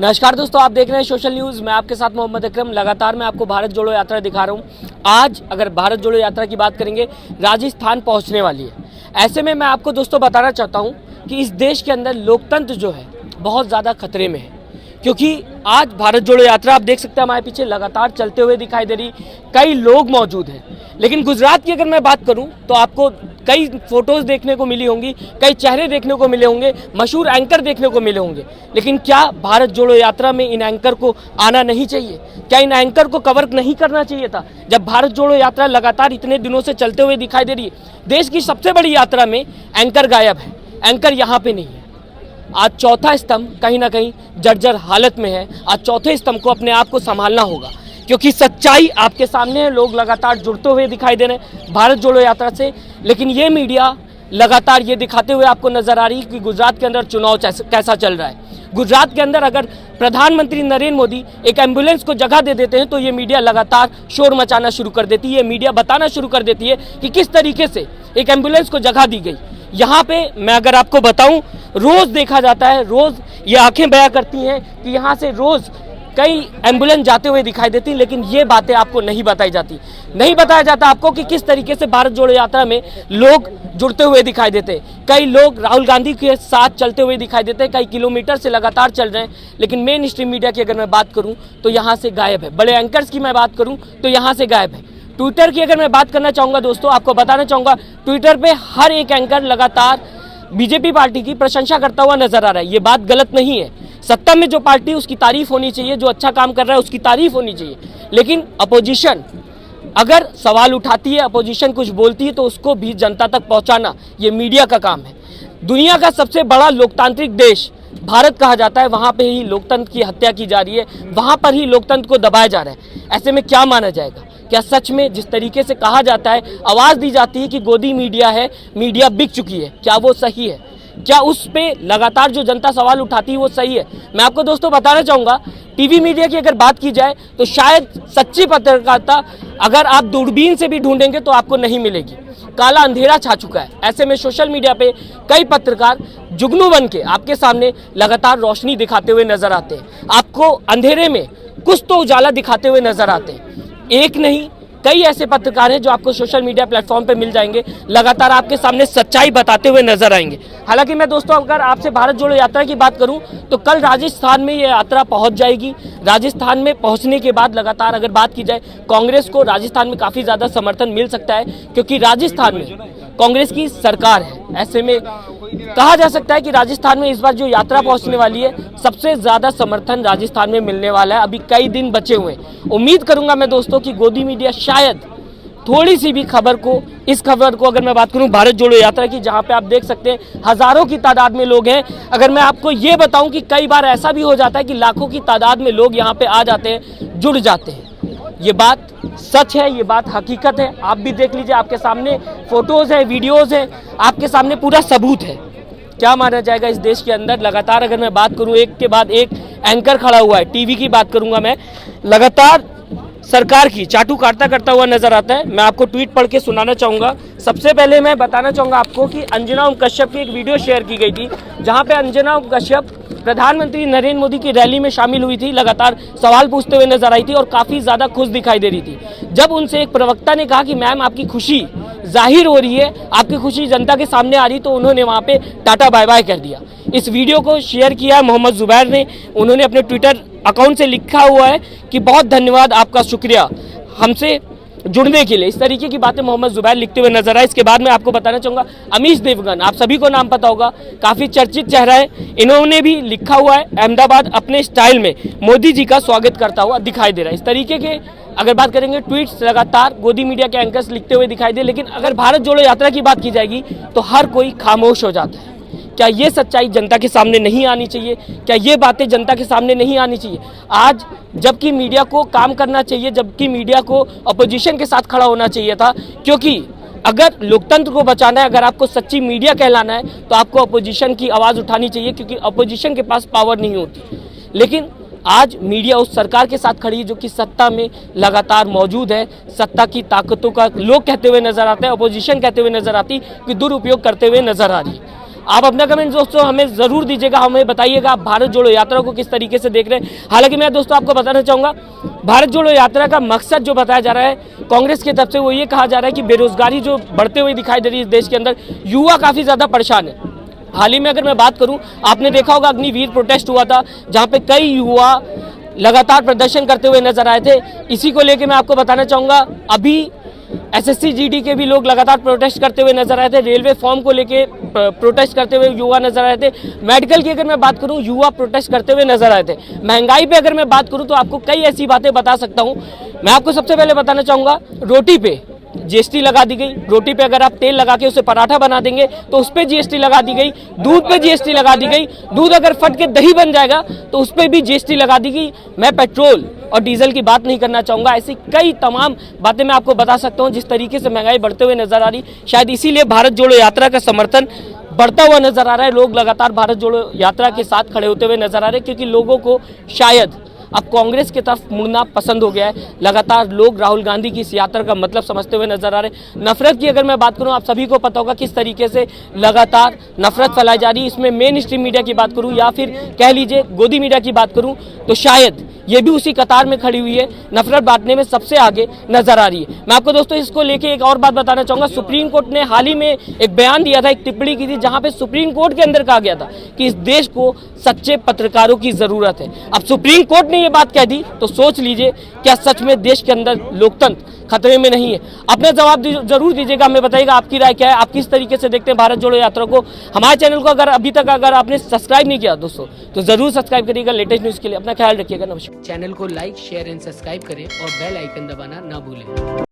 नमस्कार दोस्तों, आप देख रहे हैं सोशल न्यूज़। मैं आपके साथ मोहम्मद अकरम। लगातार मैं आपको भारत जोड़ो यात्रा दिखा रहा हूं। आज अगर भारत जोड़ो यात्रा की बात करेंगे, राजस्थान पहुंचने वाली है। ऐसे में मैं आपको दोस्तों बताना चाहता हूं कि इस देश के अंदर लोकतंत्र जो है बहुत ज़्यादा खतरे में है, क्योंकि आज भारत जोड़ो यात्रा आप देख सकते हैं हमारे पीछे लगातार चलते हुए दिखाई दे रही। कई लोग मौजूद हैं, लेकिन गुजरात की अगर मैं बात करूं तो आपको कई फोटोज़ देखने को मिली होंगी, कई चेहरे देखने को मिले होंगे, मशहूर एंकर देखने को मिले होंगे। लेकिन क्या भारत जोड़ो यात्रा में इन एंकर को आना नहीं चाहिए? क्या इन एंकर को कवर नहीं करना चाहिए था? जब भारत जोड़ो यात्रा लगातार इतने दिनों से चलते हुए दिखाई दे रही है, देश की सबसे बड़ी यात्रा में एंकर गायब है, एंकर यहाँ पे नहीं है। आज चौथा स्तंभ कहीं ना कहीं जर्जर हालत में है। आज चौथे स्तंभ को अपने आप को संभालना होगा, क्योंकि सच्चाई आपके सामने है। लोग लगातार जुड़ते हुए दिखाई दे रहे हैं भारत जोड़ो यात्रा से, लेकिन ये मीडिया लगातार ये दिखाते हुए आपको नजर आ रही है कि गुजरात के अंदर चुनाव कैसा चल रहा है। गुजरात के अंदर अगर प्रधानमंत्री नरेंद्र मोदी एक एम्बुलेंस को जगह दे देते हैं तो ये मीडिया लगातार शोर मचाना शुरू कर देती है। ये मीडिया बताना शुरू कर देती है कि किस तरीके से एक एम्बुलेंस को जगह दी गई। यहाँ पे मैं अगर आपको बताऊं, रोज देखा जाता है, रोज ये आंखें बयां करती हैं कि यहाँ से रोज कई एम्बुलेंस जाते हुए दिखाई देती हैं, लेकिन ये बातें आपको नहीं बताई जाती। नहीं बताया जाता आपको कि किस तरीके से भारत जोड़ो यात्रा में लोग जुड़ते हुए दिखाई देते हैं। कई लोग राहुल गांधी के साथ चलते हुए दिखाई देते हैं, कई किलोमीटर से लगातार चल रहे हैं, लेकिन मेन स्ट्रीम मीडिया की अगर मैं बात करूं तो यहाँ से गायब है। बड़े एंकर्स की मैं बात करूं तो यहाँ से गायब है। ट्विटर की अगर मैं बात करना चाहूँगा दोस्तों, आपको बताना चाहूँगा, ट्विटर पर हर एक एंकर लगातार बीजेपी पार्टी की प्रशंसा करता हुआ नजर आ रहा है। ये बात गलत नहीं है। सत्ता में जो पार्टी उसकी तारीफ होनी चाहिए, जो अच्छा काम कर रहा है उसकी तारीफ होनी चाहिए, लेकिन अपोजिशन अगर सवाल उठाती है, अपोजिशन कुछ बोलती है, तो उसको भी जनता तक पहुंचाना ये मीडिया का काम है। दुनिया का सबसे बड़ा लोकतांत्रिक देश भारत कहा जाता है, वहां पे ही लोकतंत्र की हत्या की जा रही है, वहां पर ही लोकतंत्र को दबाया जा रहा है। ऐसे में क्या माना जाएगा? क्या सच में जिस तरीके से कहा जाता है, आवाज़ दी जाती है कि गोदी मीडिया है, मीडिया बिक चुकी है, क्या वो सही है? क्या उस पे लगातार जो जनता सवाल उठाती है वो सही है? मैं आपको दोस्तों बताना चाहूँगा, टीवी मीडिया की अगर बात की जाए तो शायद सच्ची पत्रकारिता अगर आप दूरबीन से भी ढूंढेंगे तो आपको नहीं मिलेगी। काला अंधेरा छा चुका है। ऐसे में सोशल मीडिया पे कई पत्रकार जुगनू बन के आपके सामने लगातार रोशनी दिखाते हुए नजर आते हैं, आपको अंधेरे में कुछ तो उजाला दिखाते हुए नजर आते हैं। एक नहीं, कई ऐसे पत्रकार हैं जो आपको सोशल मीडिया प्लेटफॉर्म पे मिल जाएंगे, लगातार आपके सामने सच्चाई बताते हुए नजर आएंगे। हालांकि मैं दोस्तों अगर आपसे भारत जोड़ो यात्रा की बात करूं तो कल राजस्थान में ये यात्रा पहुंच जाएगी। राजस्थान में पहुंचने के बाद लगातार अगर बात की जाए, कांग्रेस को राजस्थान में काफ़ी ज़्यादा समर्थन मिल सकता है, क्योंकि राजस्थान में कांग्रेस की सरकार है। ऐसे में कहा जा सकता है कि राजस्थान में इस बार जो यात्रा पहुंचने वाली है, सबसे ज़्यादा समर्थन राजस्थान में मिलने वाला है। अभी कई दिन बचे हुए हैं। उम्मीद करूंगा मैं दोस्तों कि गोदी मीडिया शायद थोड़ी सी भी खबर को, इस खबर को अगर मैं बात करूं भारत जोड़ो यात्रा की, जहां पे आप देख सकते हैं हज़ारों की तादाद में लोग हैं। अगर मैं आपको ये बताऊं कि कई बार ऐसा भी हो जाता है कि लाखों की तादाद में लोग यहाँ पे आ जाते हैं, जुड़ जाते हैं। ये बात सच है, ये बात हकीकत है। आप भी देख लीजिए, आपके सामने फोटोज़ है, वीडियोज़ है, आपके सामने पूरा सबूत है। क्या माना जाएगा इस देश के अंदर? लगातार अगर मैं बात करूं, एक के बाद एक एंकर खड़ा हुआ है। टीवी की बात करूंगा मैं, लगातार सरकार की चाटू काटता करता हुआ नजर आता है। मैं आपको ट्वीट पढ़ के सुनाना चाहूँगा। सबसे पहले मैं बताना चाहूँगा आपको कि अंजना ओम कश्यप की एक वीडियो शेयर की गई थी, जहाँ पे अंजना ओम कश्यप प्रधानमंत्री नरेंद्र मोदी की रैली में शामिल हुई थी, लगातार सवाल पूछते हुए नजर आई थी और काफ़ी ज़्यादा खुश दिखाई दे रही थी। जब उनसे एक प्रवक्ता ने कहा कि मैम आपकी खुशी जाहिर हो रही है, आपकी खुशी जनता के सामने आ रही, तो उन्होंने वहाँ पे टाटा बाय बाय कर दिया। इस वीडियो को शेयर किया मोहम्मद जुबैर ने। उन्होंने अपने ट्विटर अकाउंट से लिखा हुआ है कि बहुत धन्यवाद, आपका शुक्रिया हमसे जुड़ने के लिए। इस तरीके की बातें मोहम्मद जुबैर लिखते हुए नजर आए। इसके बाद मैं आपको बताना चाहूँगा, अमीश देवगन, आप सभी को नाम पता होगा, काफ़ी चर्चित चेहरा है। इन्होंने भी लिखा हुआ है, अहमदाबाद अपने स्टाइल में मोदी जी का स्वागत करता हुआ दिखाई दे रहा है। इस तरीके के अगर बात करेंगे ट्वीट्स लगातार गोदी मीडिया के एंकर्स लिखते हुए दिखाई दे। लेकिन अगर भारत जोड़ो यात्रा की बात की जाएगी तो हर कोई खामोश हो जाता है। क्या ये सच्चाई जनता के सामने नहीं आनी चाहिए? क्या ये बातें जनता के सामने नहीं आनी चाहिए? आज जबकि मीडिया को काम करना चाहिए, जबकि मीडिया को अपोजिशन के साथ खड़ा होना चाहिए था, क्योंकि अगर लोकतंत्र को बचाना है, अगर आपको सच्ची मीडिया कहलाना है, तो आपको अपोजिशन की आवाज़ उठानी चाहिए, क्योंकि अपोजिशन के पास पावर नहीं होती। लेकिन आज मीडिया उस सरकार के साथ खड़ी है जो कि सत्ता में लगातार मौजूद है। सत्ता की ताकतों का लोग कहते हुए नजर आते हैं, अपोजिशन कहते हुए नजर आती कि दुरुपयोग करते हुए नजर आ रही है। आप अपना कमेंट दोस्तों हमें ज़रूर दीजिएगा, हमें बताइएगा आप भारत जोड़ो यात्रा को किस तरीके से देख रहे हैं। हालांकि मैं दोस्तों आपको बताना चाहूँगा, भारत जोड़ो यात्रा का मकसद जो बताया जा रहा है कांग्रेस की तरफ से, वो ये कहा जा रहा है कि बेरोजगारी जो बढ़ते हुए दिखाई दे रही है इस देश के अंदर, युवा काफ़ी ज़्यादा परेशान है। हाल ही में अगर मैं बात करूं, आपने देखा होगा अग्निवीर प्रोटेस्ट हुआ था, जहां पे कई युवा लगातार प्रदर्शन करते हुए नजर आए थे। इसी को लेके मैं आपको बताना चाहूँगा, अभी एसएससी जीडी के भी लोग लगातार प्रोटेस्ट करते हुए नजर आए थे। रेलवे फॉर्म को लेके प्रोटेस्ट करते हुए युवा नजर आए थे। मेडिकल की अगर मैं बात करूं, युवा प्रोटेस्ट करते हुए नजर आए थे। महंगाई पे अगर मैं बात करूं तो आपको कई ऐसी बातें बता सकता हूं। मैं आपको सबसे पहले बताना चाहूँगा, रोटी पे जीएसटी लगा दी गई। रोटी पे अगर आप तेल लगा के उसे पराठा बना देंगे तो उस पर जीएसटी लगा दी गई। दूध पे जीएसटी लगा दी गई। दूध अगर फट के दही बन जाएगा तो उस पर भी जीएसटी लगा दी गई। मैं पेट्रोल और डीजल की बात नहीं करना चाहूँगा। ऐसी कई तमाम बातें मैं आपको बता सकता हूँ जिस तरीके से महंगाई बढ़ते हुए नजर आ रही। शायद इसीलिए भारत जोड़ो यात्रा का समर्थन बढ़ता हुआ नजर आ रहा है। लोग लगातार भारत जोड़ो यात्रा के साथ खड़े होते हुए नजर आ रहे हैं, क्योंकि लोगों को शायद अब कांग्रेस की तरफ मुड़ना पसंद हो गया है। लगातार लोग राहुल गांधी की इस यात्रा का मतलब समझते हुए नजर आ रहे हैं। नफरत की अगर मैं बात करूं, आप सभी को पता होगा किस तरीके से लगातार नफरत फैलाई जा रही है। इसमें मेन स्ट्रीम मीडिया की बात करूं या फिर कह लीजिए गोदी मीडिया की बात करूं तो शायद ये भी उसी कतार में खड़ी हुई है, नफरत बांटने में सबसे आगे नजर आ रही है। मैं आपको दोस्तों इसको लेके एक और बात बताना चाहूंगा। सुप्रीम कोर्ट ने हाल ही में एक बयान दिया था, एक टिप्पणी की थी, जहां पे सुप्रीम कोर्ट के अंदर कहा गया था कि इस देश को सच्चे पत्रकारों की जरूरत है। अब सुप्रीम कोर्ट ने ये बात कह दी तो सोच लीजिए क्या सच में देश के अंदर लोकतंत्र खतरे में नहीं है। अपना जवाब जरूर दीजिएगा, हमें बताइएगा आपकी राय क्या है, आप किस तरीके से देखते हैं भारत जोड़ो यात्रा को। हमारे चैनल को अगर अभी तक अगर आपने सब्सक्राइब नहीं किया दोस्तों तो जरूर सब्सक्राइब करिएगा। लेटेस्ट न्यूज के लिए अपना ख्याल रखिएगा। नमस्कार। चैनल को लाइक शेयर एंड सब्सक्राइब करें और बेल आइकन दबाना ना भूलें।